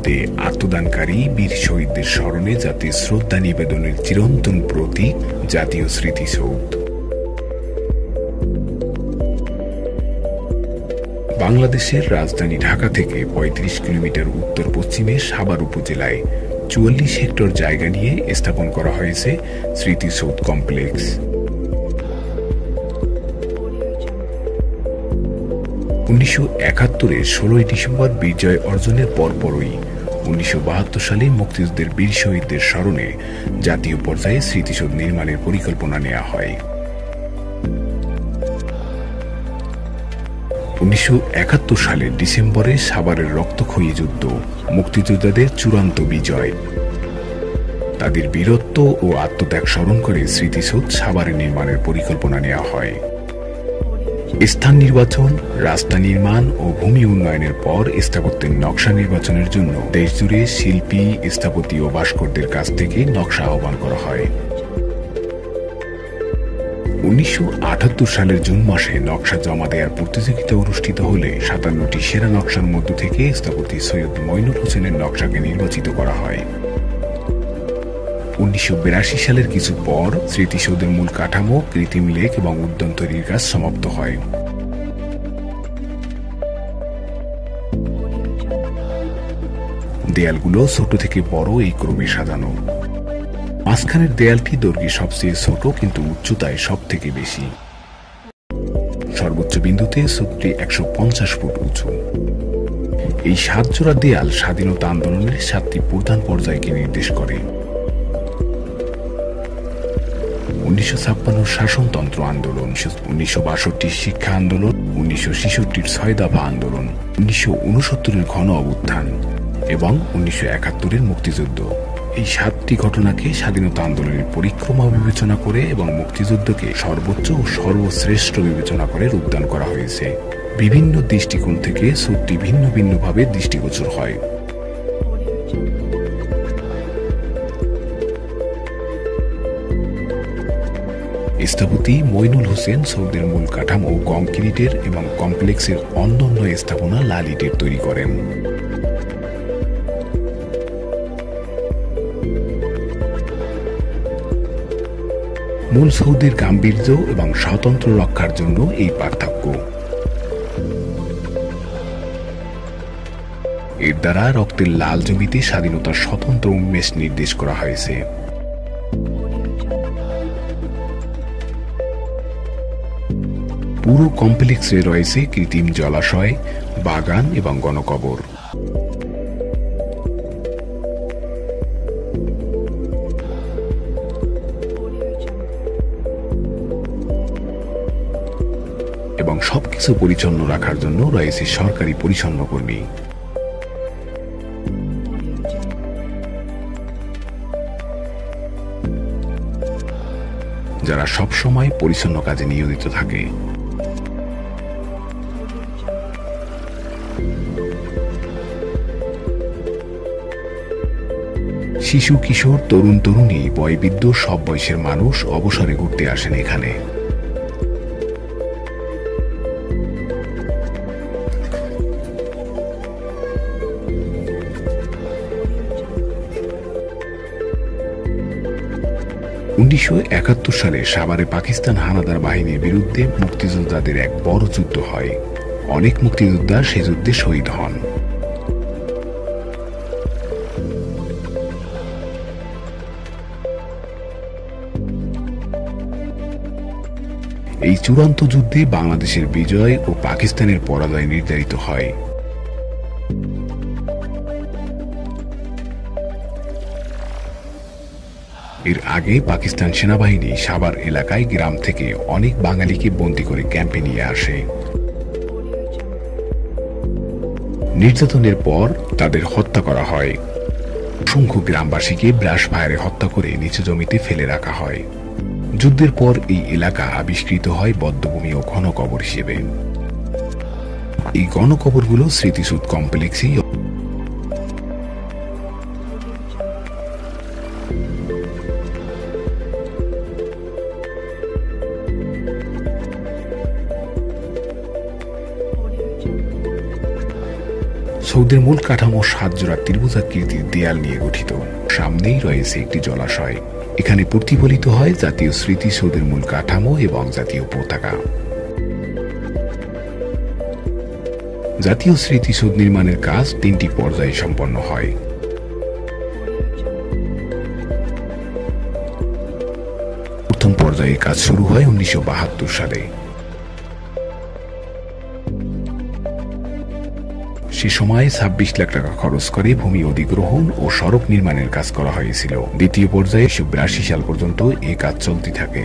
যুদ্ধে আত্মদানকারী বীর শহীদদের স্মরণে জাতির শ্রদ্ধা নিবেদনের চিরন্তন প্রতীক জাতীয় স্মৃতিসৌধ। বাংলাদেশের রাজধানী ঢাকা থেকে ৩৫ কিলোমিটার উত্তর পশ্চিমে সাভার উপজেলায় ৪৪ হেক্টর জায়গা নিয়ে স্থাপন করা হয়েছে স্মৃতিসৌধ কমপ্লেক্স। ১৯৭১-এর ১৬ই ডিসেম্বর বিজয় অর্জনের পরপরই ১৯৭২ সালে মুক্তিযুদ্ধের বীর শহীদদের স্মরণে জাতীয় পর্যায়ে স্মৃতিসৌধ নির্মাণের পরিকল্পনা নেওয়া হয়। ১৯৭১ সালের ডিসেম্বরে সাভারের রক্তক্ষয়ী যুদ্ধ মুক্তিযোদ্ধাদের চূড়ান্ত বিজয়। তাদের বীরত্ব ও আত্মত্যাগ স্মরণ করে স্মৃতিসৌধ সাভারে নির্মাণের পরিকল্পনা নেওয়া হয়। স্থান নির্বাচন, রাস্তা নির্মাণ ও ভূমি উন্নয়নের পর স্থাপত্যের নকশা নির্বাচনের জন্য দেশজুড়ে শিল্পী, স্থপতি ও ভাস্করদের কাছ থেকে নকশা আহ্বান করা হয়। ১৯৭৮ সালের জুন মাসে নকশা জমা দেওয়ার প্রতিযোগিতা অনুষ্ঠিত হলে ৫৭টি সেরা নকশার মধ্য থেকে স্থপতি সৈয়দ মইনুল হোসেনের নকশাকে নির্বাচিত করা হয়। ১৯৮২ সালের কিছু পর স্মৃতিসৌধের মূল কাঠামো, কৃত্রিম লেক এবং উদ্যান তৈরির কাজ সমাপ্ত হয়। দেয়ালগুলো ছোট থেকে বড় এই ক্রমে সাজানো। মাঝখানের দেয়ালটি দৈর্ঘ্যে সবচেয়ে ছোট কিন্তু উচ্চতায় সব থেকে বেশি। সর্বোচ্চ বিন্দুতে সূত্রটি ১৫০ ফুট উঁচু। এই ৭ জোড়া দেয়াল স্বাধীনতা আন্দোলনের ৭টি প্রধান পর্যায়কে নির্দেশ করে। ১৯৫৬ শাসনতন্ত্র আন্দোলন, ১৯৬২ শিক্ষা আন্দোলন, ১৯৬৬ ৬ দফা আন্দোলন, ১৯৬৯ ঘন অভ্যুত্থান এবং ১৯৭১ মুক্তিযুদ্ধ। এই ৭টি ঘটনাকে স্বাধীনতা আন্দোলনের পরিক্রমা বিবেচনা করে এবং মুক্তিযুদ্ধকে সর্বোচ্চ ও সর্বশ্রেষ্ঠ বিবেচনা করে রূপদান করা হয়েছে। বিভিন্ন দৃষ্টিকোণ থেকে সূত্রটি ভিন্ন ভিন্নভাবে দৃষ্টিগোচর হয়। স্থপতি মইনুল হোসেন সৌধের মূল কাঠামো কংক্রিটের এবং কমপ্লেক্সের অন্যান্য স্থাপনা লাল ইটের তৈরি করেন। মূল সৌধের গাম্ভীর্য এবং স্বতন্ত্র রক্ষার জন্য এই পার্থক্য। এর দ্বারা রক্তের লাল জমিতে স্বাধীনতার স্বতন্ত্র উন্মেষ নির্দেশ করা হয়েছে। পুরো কমপ্লেক্সে রয়েছে কৃত্রিম জলাশয়, বাগান এবং গণকবর। এবং সবকিছু পরিচ্ছন্ন রাখার জন্য রয়েছে সরকারি পরিচ্ছন্ন কর্মী। যারা সবসময় পরিচ্ছন্ন কাজে নিয়োজিত থাকে। শিশু, কিশোর, তরুণ, তরুণী, বয়োবৃদ্ধ সব বয়সের মানুষ অবসরে ঘুরতে আসেন এখানে। ’৯৭১ সালে সাভারে পাকিস্তান হানাদার বাহিনীর বিরুদ্ধে মুক্তিযোদ্ধাদের এক বড় যুদ্ধ হয়। অনেক মুক্তিযোদ্ধা সে যুদ্ধে শহীদ হন। এই চূড়ান্ত যুদ্ধে বাংলাদেশের বিজয় ও পাকিস্তানের পরাজয় নির্ধারিত হয়। এর আগে পাকিস্তান সেনাবাহিনী সাভার এলাকায় গ্রাম থেকে অনেক বাঙালিকে বন্দী করে ক্যাম্পে নিয়ে আসে। নির্যাতনের পর তাদের হত্যা করা হয়। অসংখ্য গ্রামবাসীকে ব্রাশ ফায়ারে হত্যা করে নিচু জমিতে ফেলে রাখা হয়। যুদ্ধের পর এই এলাকা আবিষ্কৃত হয় বধ্যভূমি ও গণকবর হিসেবে। এই গণকবরগুলো স্মৃতিসৌধ কমপ্লেক্সেই সৌধের মূল কাঠামো 7 জোড়া ত্রিভুজাকৃতির দেয়াল নিয়ে গঠিত। সামনেই রয়েছে একটি জলাশয়। এখানে প্রতিফলিত হয় জাতীয় স্মৃতিসৌধের মূল কাঠামো এবং জাতীয় পতাকা। জাতীয় স্মৃতিসৌধ নির্মাণের কাজ 3টি পর্যায়ে সম্পন্ন হয়। প্রথম পর্যায়ে কাজ শুরু হয় 1972 সালে। সে সময় 26 লাখ টাকা খরচ করে ভূমি অধিগ্রহণ ও সড়ক নির্মাণের কাজ করা হয়েছিল। দ্বিতীয় পর্যায়ে 1982 সাল পর্যন্ত এই কাজ চলতে থাকে।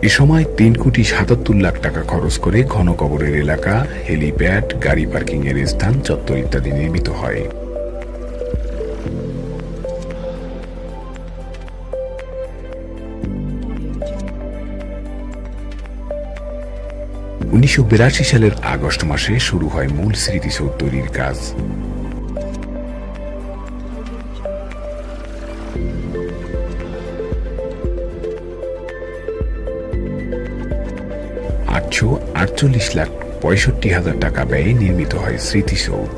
এ সময় 3,77 লাখ টাকা খরচ করে ঘন কবরের এলাকা, হেলিপ্যাড, গাড়ি পার্কিং এর স্থান, চত্বর ইত্যাদি নির্মিত হয়। 1982 সালের আগস্ট মাসে শুরু হয় মূল স্মৃতিসৌধ তৈরির কাজ। $848,65,000 টাকা ব্যয়ে নির্মিত হয় স্মৃতিসৌধ।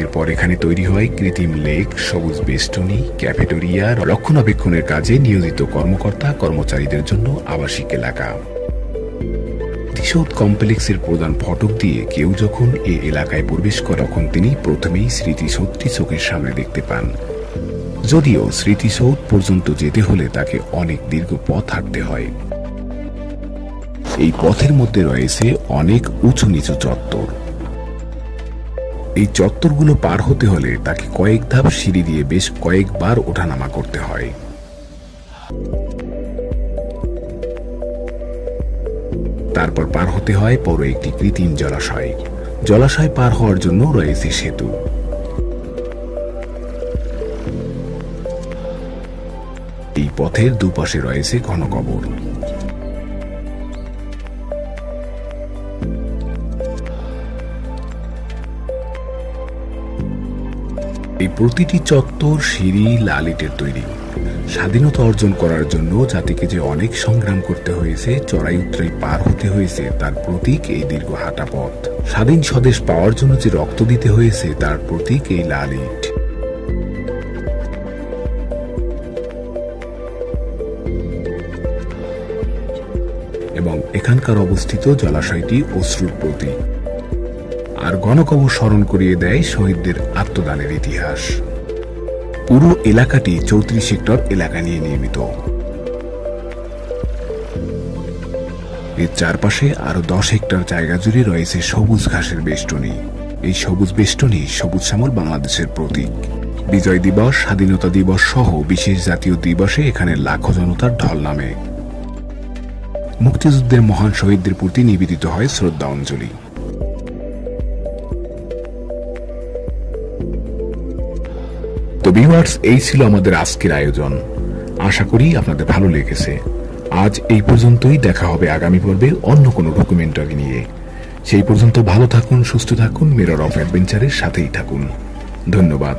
এরপর এখানে তৈরি হয় কৃত্রিম লেক, সবুজ বেষ্টনী, ক্যাফেটেরিয়া, রক্ষণাবেক্ষণের কাজে নিয়োজিত কর্মকর্তা কর্মচারীদের জন্য আবাসিক এলাকা। স্মৃতিসৌধ কমপ্লেক্সের প্রধান ফটক দিয়ে কেউ যখন এ এলাকায় প্রবেশ করে তখন তিনি প্রথমেই স্মৃতিসৌধটি চোখের সামনে দেখতে পান। যদিও স্মৃতিসৌধ পর্যন্ত যেতে হলে তাকে অনেক দীর্ঘ পথ হাঁটতে হয়। এই পথের মধ্যে রয়েছে অনেক উঁচু নিচু চত্বর। এই চত্বরগুলো পার হতে হলে তাকে কয়েক ধাপ সিঁড়ি দিয়ে বেশ কয়েকবার ওঠানামা করতে হয়। তারপর পার হতে হয় বড় একটি কৃত্রিম জলাশয়। জলাশয় পার হওয়ার জন্য রয়েছে সেতু। এই পথের দুপাশে রয়েছে ঘন কবর। এই প্রতিটি চত্বর সিঁড়ি লাল ইটের তৈরি। স্বাধীনতা অর্জন করার জন্য জাতিকে যে অনেক সংগ্রাম করতে হয়েছে, চড়াই উতরাই পার হতে হয়েছে, তার প্রতীক এই দীর্ঘ হাঁটা পথ। স্বাধীন স্বদেশ পাওয়ার জন্য যে রক্ত দিতে হয়েছে, তার প্রতীক এই লাল ইট। এবং এখানকার অবস্থিত জলাশয়টি অশ্রুর প্রতীক। আর গণকবর স্মরণ করিয়ে দেয় শহীদদের আত্মদানের ইতিহাস। পুরো এলাকাটি 34 হেক্টর এলাকা নিয়ে নির্মিত। এর চারপাশে আরো 10 হেক্টর জায়গা জুড়ে রয়েছে সবুজ ঘাসের বেষ্টনী। এই সবুজ বেষ্টনী সবুজ শ্যামল বাংলাদেশের প্রতীক। বিজয় দিবস, স্বাধীনতা দিবস সহ বিশেষ জাতীয় দিবসে এখানে লাখো জনতার ঢল নামে। মুক্তিযুদ্ধের মহান শহীদদের প্রতি নিবেদিত হয় শ্রদ্ধা অঞ্জলি। তো ভিউয়ার্স, এই ছিল আমাদের আজকের আয়োজন। আশা করি আপনাদের ভালো লেগেছে। আজ এই পর্যন্তই। দেখা হবে আগামী পর্বে অন্য কোনো ডকুমেন্টারি নিয়ে। সেই পর্যন্ত ভালো থাকুন, সুস্থ থাকুন, মিরর অফ অ্যাডভেঞ্চারের সাথেই থাকুন। ধন্যবাদ।